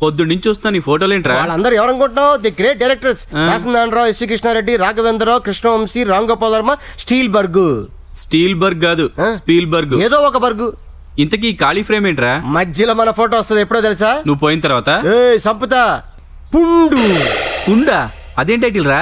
పొద్దున్నుంచి చూస్తున్నా నీ ఫోటోలు ఏంట్రా? వాళ్ళందరూ ఎవరనుకుంటున్నావు? The great directors Dasari Narayana Rao, S V Krishna Reddy, Raghavendra Rao, Krishna Vamsi, Ram Gopal Varma, Steelberg. Steelberg కాదు, స్పీల్ బర్గ్. ఏదో ఒక బర్గ్. ఇంతకీ ఖాళీ ఫ్రేమ్ ఏంట్రా? మధ్యలో మన ఫోటో వస్తుంది, ఎప్పుడో తెలుసా? నువ్వు పోయిన తర్వాత. సంపుతా. పుండు. పుండా? అదేం టైటిల్ రా?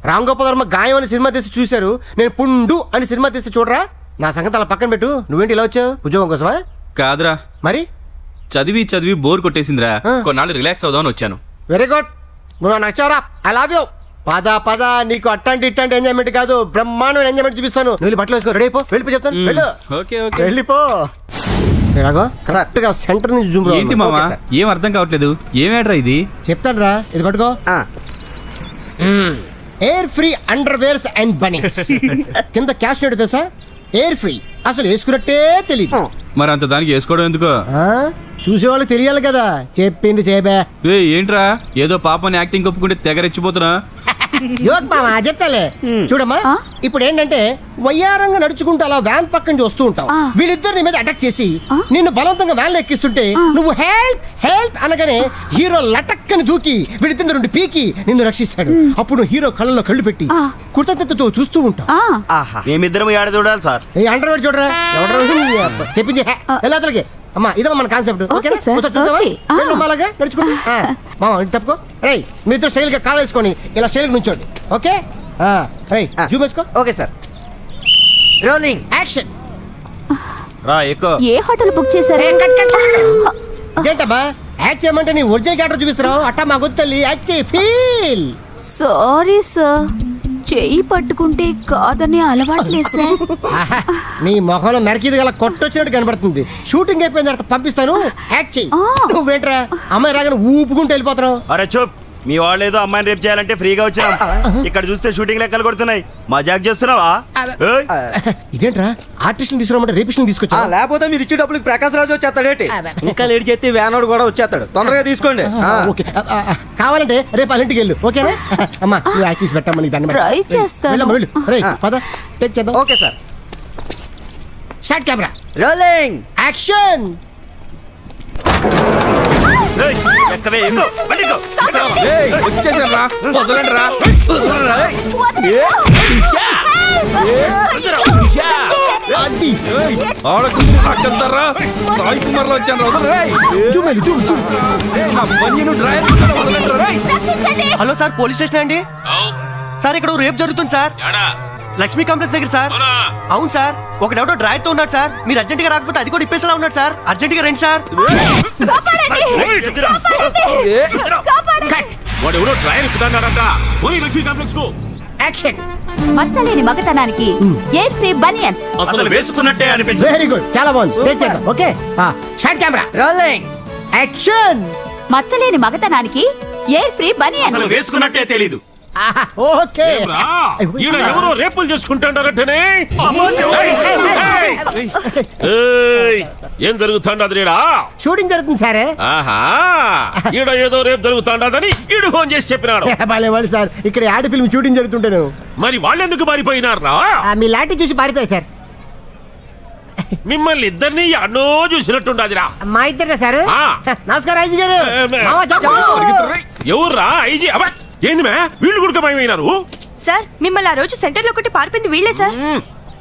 రామ్ గోపాల్ వర్మ గాయం అని సినిమా తీసి చూశారు, నేను పుండు అని సినిమా తీస్తే చూడరా. నా సంగతి అలా పక్కన పెట్టు. నువ్వేంటి ఇలా వచ్చావు? ఉద్యోగం కోసమా? కాదురా, మరి చదివి చదివి బోర్ కొట్టేసిందిరా, కొన్నాళ్ళు రిలాక్స్ అవుదామని వచ్చాను. వెరీ గుడ్, నువ్వు నాకు నచ్చావురా, ఐ లవ్ యూ. పద నీకు అట్లాంటి ఇట్లాంటి ఎంజాయ్మెంట్ కాదు, బ్రహ్మాండమైన ఎంజాయ్మెంట్ చూపిస్తాను. నువ్వు బట్టలు వేసుకో, రెడీ అయిపో, వెళ్ళిపో చెప్తాను. వెళ్ళు. వెళ్ళిపో. కరెక్ట్ గా సెంటర్ నుంచి జూమ్. ఏంటి మామా ఏం అర్థం కావట్లేదు? ఏమేట్రా ఇది? చెప్తాను రా, ఇది పట్టుకో. Air free underwears and banians. కింద క్యాష్ రేట్ తెలుసా? Air free. అసలు వేసుకున్నట్టే తెలియదు. మరి అంత దానికి వేసుకోవడం ఎందుకో? చూసేవాళ్ళు తెలియాలి కదా. చెప్పింది చేపే. ఏంట్రా ఏదో పాపని యాక్టింగ్ ఒప్పుకుంటే తెగరెచ్చిపోతున్నా? జోక్ మామా, చెప్తాలే. చూడమ్మా, ఇప్పుడు ఏంటంటే వయ్యారంగా నడుచుకుంటూ అలా వ్యాన్ పక్కన చూస్తూ ఉంటావు. వీళ్ళిద్దరిని మీద అటాక్ చేసి నిన్ను బలవంతంగా వ్యాన్ ఎక్కిస్తుంటే నువ్వు హెల్ప్ హెల్ప్ అనగానే హీరో లటక్కని దూకి వీళ్ళిద్దరు నుండి పీకి నిన్ను రక్షిస్తాడు. అప్పుడు హీరో కళ్ళలో కళ్ళు పెట్టి కృతజ్ఞతతో చూస్తూ ఉంటావు. మేమిద్దరం ఏడ చూడాలి సార్? ఈ అండర్వేర్ చూడరా. చెప్పింది వెళ్ళతలకి. అమ్మా ఇదమ్మా మన కాన్సెప్ట్. అలాగా నడుచుకోండి. మామ తప్పుకో. రై మీ ఇద్దరు స్టైల్ గా కాళ్ళు వేసుకొని ఇలా స్టైల్ నుంచోండి. ఓకే రై జూమ్ వేసుకో. Okay sir. Rolling action. రా ఎక్కువ. ఏ హోటల్ బుక్ చేశారు? అదేంటమ్మా యాక్ట్ చేయమంటే నీ ఒరిజినల్ క్యారెక్టర్ చూపిస్తున్నావు. అట్టా మా గుర్తు యాక్ట్ చేయి. ఫీల్. సారీ సార్, చెయ్యి పట్టుకుంటే కాదని అలవాట్లేదు సార్. నీ మొహంలో మెరకిది గల కొట్టొచ్చినట్టు కనబడుతుంది. షూటింగ్ అయిపోయిన తర్వాత పంపిస్తాను, యాక్ట్ చెయ్యి. నువ్వేంట్రా అమ్మాయి రాగానే ఊపుకుంటూ వెళ్ళిపోతున్నావు? అరే చూప్, మీ వాళ్ళు ఏదో అమ్మాయిని రేపు చేయాలంటే ఫ్రీగా వచ్చినాం. ఇక్కడ చూస్తే షూటింగ్ లెక్కలు కొడుతున్నాయి. మజాక్ చేస్తున్నావా? ఇదేంట్రా ఆర్టిస్ట్ని తీసుకురామంటే రేపిస్ట్ని తీసుకొచ్చా? లేకపోతే మీరు ఇచ్చే డబ్బులకి ప్రకాశ్ రాజు వచ్చేస్తాడేంటి? ఇంకా లేట్ చేస్తే వ్యానోడు కూడా వచ్చేస్తాడు. తొందరగా తీసుకోండి. ఓకే, కావాలంటే రేపు వాళ్ళ ఇంటికి వెళ్ళు. ఓకేనా? అమ్మా నువ్వు యాక్ట్ చేసి పెట్టమ్మని దాన్ని ట్రై చేస్తాను. పద టేక్ చేద్దాం. Okay sir. Start camera. Rolling action. Sai Kumar లో వచ్చాను. హలో సార్, పోలీస్ స్టేషన్ అండి? సార్ ఇక్కడ రేపు జరుగుతుంది సార్, లక్ష్మీ కాంప్లెక్స్ దగ్గర సార్. అవును సార్, ఒకడెవడో డ్రైవర్ తో ఉన్నాడు సార్. మీరు అర్జెంట్ గా రాకపోతే అది కూడా ఇప్పేసేలా ఉన్నాడు సార్. అర్జెంట్ గా రండి సార్. మచ్చలేని మగతనానికి ఎయిర్ ఫ్రీ బనియన్స్. అసలు వేసుకున్నట్టే అనిపించింది. వెరీ గుడ్, చాలా బాగుంది. Okay short camera. Rolling action. మచ్చలేని మగతనానికి ఎయిర్ ఫ్రీ బనియన్స్. అసలు వేసుకున్నట్టే తెలీదు. ఓకే. ఎవరో రేపులు చేసుకుంటాడంటేనే ఏం జరుగుతాండది? షూటింగ్ జరుగుతుంది సార్. ఈడ ఏదో రేపు జరుగుతాండదని ఈడు ఫోన్ చేసి చెప్పినాడు. వాళ్ళు సార్ ఇక్కడ యాడ్ ఫిల్మ్ షూటింగ్ జరుగుతుంటాను. మరి వాళ్ళెందుకు పారిపోయినారా? మీ లాంటి చూసి పారిపోయారు సార్. మిమ్మల్ని ఇద్దరిని ఎన్నో చూసినట్టుండదిరా. మా ఇద్దరే సార్. నమస్కారం ఐజీ గారు. ఎవర్రా ఐజీ? ఏంది మే వీళ్ళు గుడిక భయమైనారు? సార్ మిమ్మల్ని ఆ రోజు సెంటర్ లో ఒకటి పారిపోయింది వీళ్ళే సార్.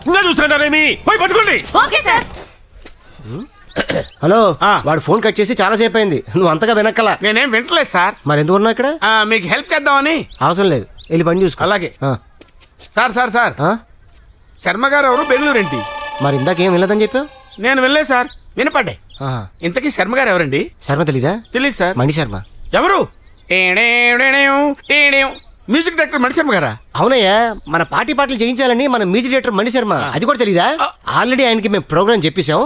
ఇంకా చూసారేమి? పోయి పట్టుకోండి. Okay sir. హలో, వాడు ఫోన్ కట్ చేసి చాలా సేపు అయింది. నువ్వు అంతగా వినక్కలా. నేనేం వింటలేదు సార్. మరి ఎందుకు ఉన్నావు ఇక్కడ? మీకు హెల్ప్ చేద్దామని. అవసరం లేదు, వెళ్ళి పని చూసుకో. అలాగే సార్. సార్ సార్ శర్మ గారు ఎవరు? బెంగళూరు ఏంటి? మరి ఇందాకేం వెళ్ళదని చెప్పావు? నేను వెళ్ళలేదు సార్, వినపడ్డాయి. ఇంతకీ శర్మ గారు ఎవరండి? శర్మ తెలీదా? తెలీదు సార్. మణి శర్మ. ఎవరు? మ్యూజిక్ డైరెక్టర్ మణి శర్మ గారా? అవునయ్యా, మన పార్టీ పాటలు చేయించాలని మన మ్యూజిక్ డైరెక్టర్ మణి శర్మ. అది కూడా తెలీదా? ఆల్రెడీ ఆయనకి మేము ప్రోగ్రామ్ చెప్పేశాం.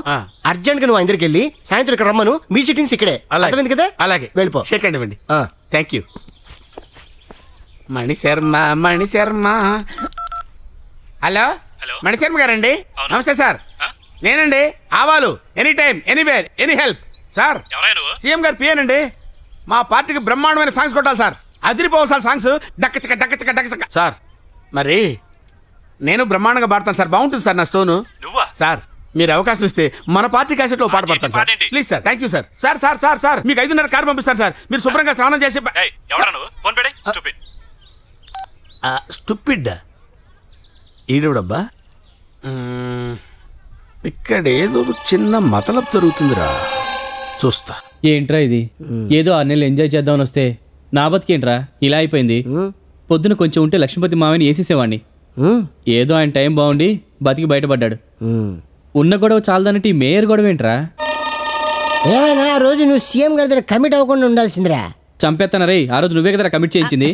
అర్జెంట్ గా నువ్వు ఆయన దగ్గరికి వెళ్ళి సాయంత్రం ఇక్కడ రమ్మను. మీ సిట్టింగ్స్ ఇక్కడే. అర్థమైంది కదా? అలాగే, వెళ్ళిపో. సెకండ్ ఇవ్వండి. Thank you. Mani Sharma, Mani Sharma. Hello, Mani Sharma గారండి? నమస్తే సార్, నేనండి. ఆవాలు. Any time, anywhere, any help. Sir CM గారు పిఏనండి. మా పార్టీకి బ్రహ్మాండమైన సాంగ్స్ కొట్టాలి సార్. అదిరిపోవాలి సార్ సాంగ్స్. డక్కచక్క డక్కచక్క డక్కచక్క. సార్ మరి నేను బ్రహ్మాండంగా పాడతాను సార్. బాగుంటుంది సార్ నా స్టోను. సార్ మీరు అవకాశం ఇస్తే మన పార్టీ క్యాసెట్లో పాట పడతాను sir. Please sir. Thank you sir. Sir sir sir sir మీకు 5:30 కారు పంపిస్తాను సార్. మీరు శుభ్రంగా స్నానం చేసి స్టూపిడ్ ఈడెవడబ్బా? ఇక్కడ ఏదో చిన్న మతలబ్ జరుగుతుందిరా, చూస్తా. ఏంట్రా ఇది? ఏదో 6 నెలలు ఎంజాయ్ చేద్దామని వస్తే నా బతికేంట్రా ఇలా అయిపోయింది. పొద్దున కొంచెం ఉంటే లక్ష్మీపతి మామని వేసేసేవాడిని. ఏదో ఆయన టైం బాగుండి బతికి బయటపడ్డాడు. ఉన్న గొడవ చాలదన్నట్టు ఈ మేయర్ గొడవ ఏంట్రా? ఏమైనా ఆ రోజు నువ్వు సీఎం గారి దగ్గర కమిట్ అవ్వకుండా ఉండాల్సిందిరా. చంపేస్తానా రే? ఆ రోజు నువ్వే కదా కమిట్ చేయించింది.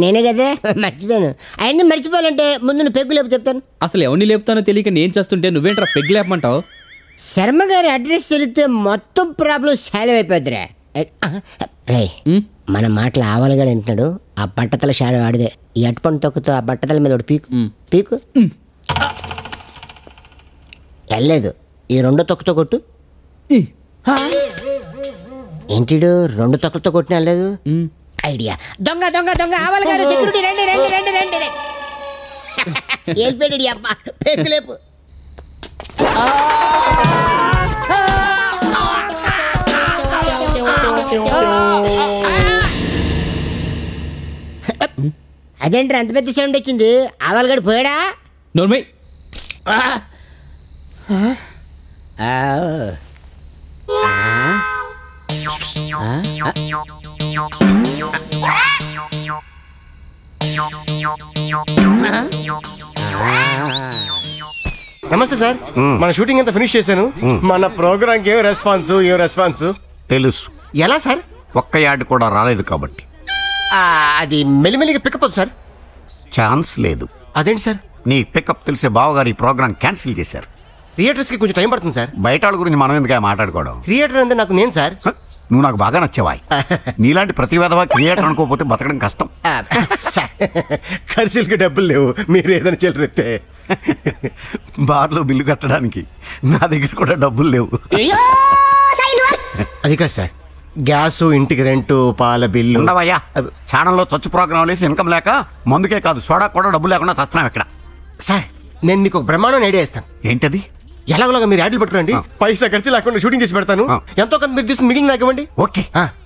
నేనే కదా, మర్చిపోయాను. అవన్నీ మర్చిపోవాలంటే ముందు నువ్వు పెగ్గు లేపు చెప్తాను. అసలు ఎవరిని లేపుతానో తెలియక నేను చేస్తుంటే నువ్వేంట్రా పెగ్గు లేపమంటావు? శర్మ గారి అడ్రస్ తెలిస్తే మొత్తం ప్రాబ్లం సాల్వ్ అయిపోద్దిరా. రే, మన మాటలు ఆవలగా వింటున్నాడు. ఆ బట్టతల షాడో ఆడిదే. ఈ అట్టుపండు తొక్కుతో ఆ బట్టతల మీద పీకు పీకు. వెళ్ళలేదు. ఈ 2 తొక్కుతో కొట్టు. ఏంటిడు 2 తొక్కులతో కొట్టిన వెళ్ళలేదు? ఐడియా. దొంగ దొంగ దొంగ ఆవల గారు, సెక్యూరిటీ రండి రండి రండి రండి. వెళ్ళిపోయాడు అబ్బా. పెగ్గు లేపు. అదేంటి అంత పెద్ద సౌండ్ వచ్చింది? ఆవలగడు పోయాడా? నోర్మై. నమస్తే సార్. మన షూటింగ్ అంతా ఫినిష్ చేశాను. మన ప్రోగ్రామ్ కి ఏం రెస్పాన్స్ తెలుసు. ఎలా సార్? ఒక్క యాడ్ కూడా రాలేదు కాబట్టి. అది మెల్లిమెల్లిగా పికప్ అవుతుంది సార్. ఛాన్స్ లేదు. అదేంటి సార్? నీ పికప్ తెలిసే బావగారు ఈ ప్రోగ్రామ్ క్యాన్సిల్ చేశారు. థియేటర్స్ కి కొంచెం టైం పడుతుంది సార్. బయట వాళ్ళ గురించి మనం ఎందుకు మాట్లాడుకోవడం? థియేటర్ అంటే నాకు నేను సార్. నువ్వు నాకు బాగా నచ్చేవా? నీలాంటి ప్రతి విధవా క్రియేటర్ అనుకోకపోతే బతకడం కష్టం. ఖర్చులకి డబ్బులు లేవు, మీరు ఏదైనా చెల్లరెత్తే. బార్లో బిల్లు కట్టడానికి నా దగ్గర కూడా డబ్బులు లేవు. అది కాదు సార్, గ్యాసు, ఇంటికి రెంటు, పాల బిల్లు. ఉండవయ్యా, ఛానల్లో చచ్చు ప్రోగ్రాం వేసి ఇన్కమ్ లేక మందుకే కాదు సోడా కూడా డబ్బులు లేకుండా చస్తున్నాం ఇక్కడ. సార్, నేను మీకు ఒక బ్రహ్మాండం ఐడియా ఇస్తాను. ఏంటది? ఎలాగోలాగా మీరు యాడ్లు పట్టుకోండి, పైసా ఖర్చు లేకుండా షూటింగ్ చేసి పెడతాను. ఎంతో కొంత మీరు తీసుకుని మిగిలిన నాకు ఇవ్వండి. ఓకే,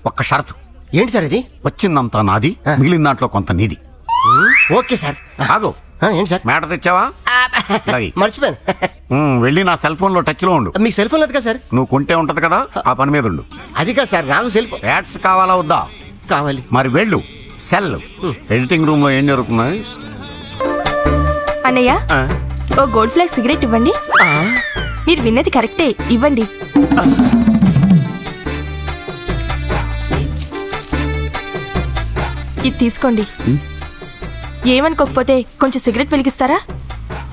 ఒక్క షరతు. ఏంటి సార్ అది? వచ్చిందంతా నాది, మిగిలిన దాంట్లో కొంత నీది. Okay sir. ఆగు. ఏంటి సార్? మేట తెచ్చావా? మర్చిపోయాను. వెళ్ళి నా సెల్ ఫోన్ లో టచ్ లో ఉండు. మీకు సెల్ ఫోన్ లేదు కదా సార్? నువ్వు కొంటే ఉంటది కదా, ఆ పని మీద ఉండు. అది కాదు సార్, నాకు సెల్ ఫోన్. యాడ్స్ కావాలా వద్దా? కావాలి. మరి వెళ్ళు. సెల్ ఎడిటింగ్ రూమ్ లో ఏం జరుగుతున్నాయి? అన్నయ్య, ఓ గోల్డ్ ఫ్లాగ్ సిగరెట్ ఇవ్వండి. మీరు విన్నది కరెక్టే, ఇవ్వండి. ఇది తీసుకోండి. ఏమనుకోకపోతే కొంచెం సిగరెట్ వెలిగిస్తారా?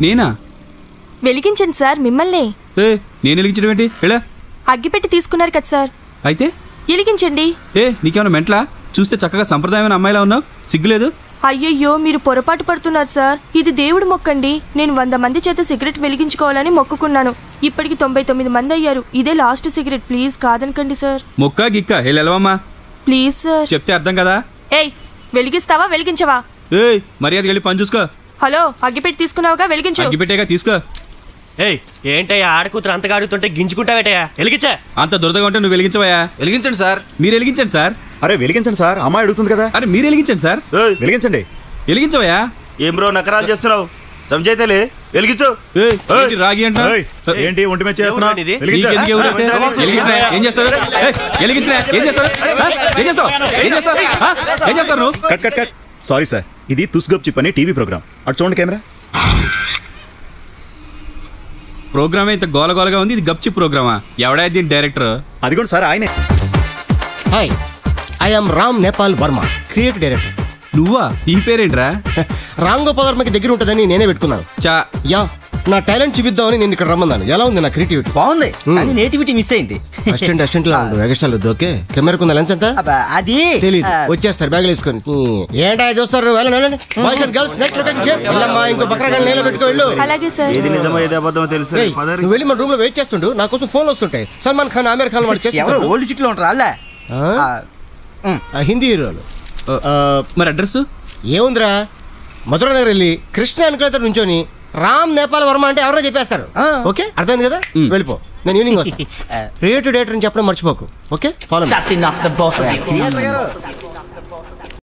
నేనా? వెలిగించండి సార్, మిమ్మల్ని. నేను వెలిగించడం ఏంటి? అగ్గిపెట్టి తీసుకున్నారు కదా సార్, అయితే వెలిగించండి. నీకేమైనా మెంట్లా? చూస్తే చక్కగా సంప్రదాయమైన అమ్మాయిలా ఉన్నావు, సిగ్గులేదు? అయ్యయ్యో, మీరు పొరపాటు పడుతున్నారు సార్. ఇది దేవుడు మొక్కండి. నేను 100 మంది చేత సిగరెట్ వెలిగించుకోవాలని మొక్కుకున్నాను. ఇప్పటికి 99 మంది అయ్యారు. ఇదే లాస్ట్ సిగరెట్, ప్లీజ్ కాదనకండి సార్. మొక్క గిక్క వెళ్ళవమ్మా ప్లీజ్ సార్. చెప్తే అర్థం కదా. ఏయ్, వెలిగిస్తావా వెలిగించవా? మర్యాద వెళ్ళి పని చూసుకో. హలో, అగ్గిపెట్టి తీసుకున్నావుగా, వెలిగించు. అగ్గిపెట్టేగా తీసుకో. ఏంటయ్యా ఆడకూతురు అంతగా అడుగుతుంటే గింజుకుంటావేటయ్యా? వెలిగించా. అంత దురదగా ఉంటే నువ్వు వెలిగించవయ్యా. వెలిగించండి సార్. మీరు వెలిగించండి సార్. అరే వెలిగించండి సార్, అమ్మాయి అడుగుతుంది కదా. అరే మీరు వెలిగించండి సార్. వెలిగించండి. వెలిగించవయ్యా. ఏం బ్రో నకరాలు చేస్తున్నావు? సంజయ్తేలే వెలిగించు. రాగి అంట ఏంటి ఒంటి మీద చేస్తున్నావు? ఏం చేస్తారు? Cut cut cut. Sorry sir, ఇది తుస్గప్ చిప్ అనే టీవీ ప్రోగ్రామ్. అటు చూడండి కెమెరా. ప్రోగ్రామే ఇంత గోలగోలగా ఉంది, ఇది గప్చి ప్రోగ్రామా? ఎవడా దీని డైరెక్టర్? అదిగోండి సార్, ఆయనే. Hi, I am Ram Nepal Varma, creative director. నువ్వా? ఈ పేరేంట్రా? రామ్ గోపాల్ వర్మకి దగ్గర ఉంటుందని నేనే పెట్టుకున్నాను. యా, నా టాలెంట్ చూపిద్దామని నేను ఇక్కడ రమ్మన్నాను. ఎలా ఉంది నా క్రియేటివిటీ? బాగుంది, కానీ నేటివిటీ మిస్ అయింది. అసిస్టెంట్ లా ఎగస్టాల్ ఓకే. కెమెరాకు ఉన్న లెన్స్ ఎంత? అది తెలీదు, వచ్చేస్తారు బ్యాగులు వేసుకొని. ఏంటా చూస్తారు? వెళ్ళండి boys and girls, next location. ఇంకో బక్రాగా నేల పెట్టుకో వెళ్ళు. అలాగే సార్. ఏది నిజమో ఏది అబద్ధమో తెలుసు. నువ్వు వెళ్ళి మన రూమ్ లో వెయిట్ చేస్తుండు, నా కోసం ఫోన్లు వస్తుంటాయి. సల్మాన్ ఖాన్, ఆమీర్ ఖాన్ వాడు ఎవరు ఓల్డ్ సిటీ లో ఉంటారు అలా హిందీ హీరోలు. మరి అడ్రస్ ఏముందిరా, మధురా నగర్ వెళ్ళి కృష్ణ అనుకునేత నుంచొని రామ్ నేపాల్ వర్మ అంటే ఎవరో చెప్పేస్తారు. ఓకే అర్థమైంది కదా? వెళ్ళిపో, నేను ఈవినింగ్ వస్తా. రేటు డేటర్ అని చెప్పడం మర్చిపోకు. Okay follow.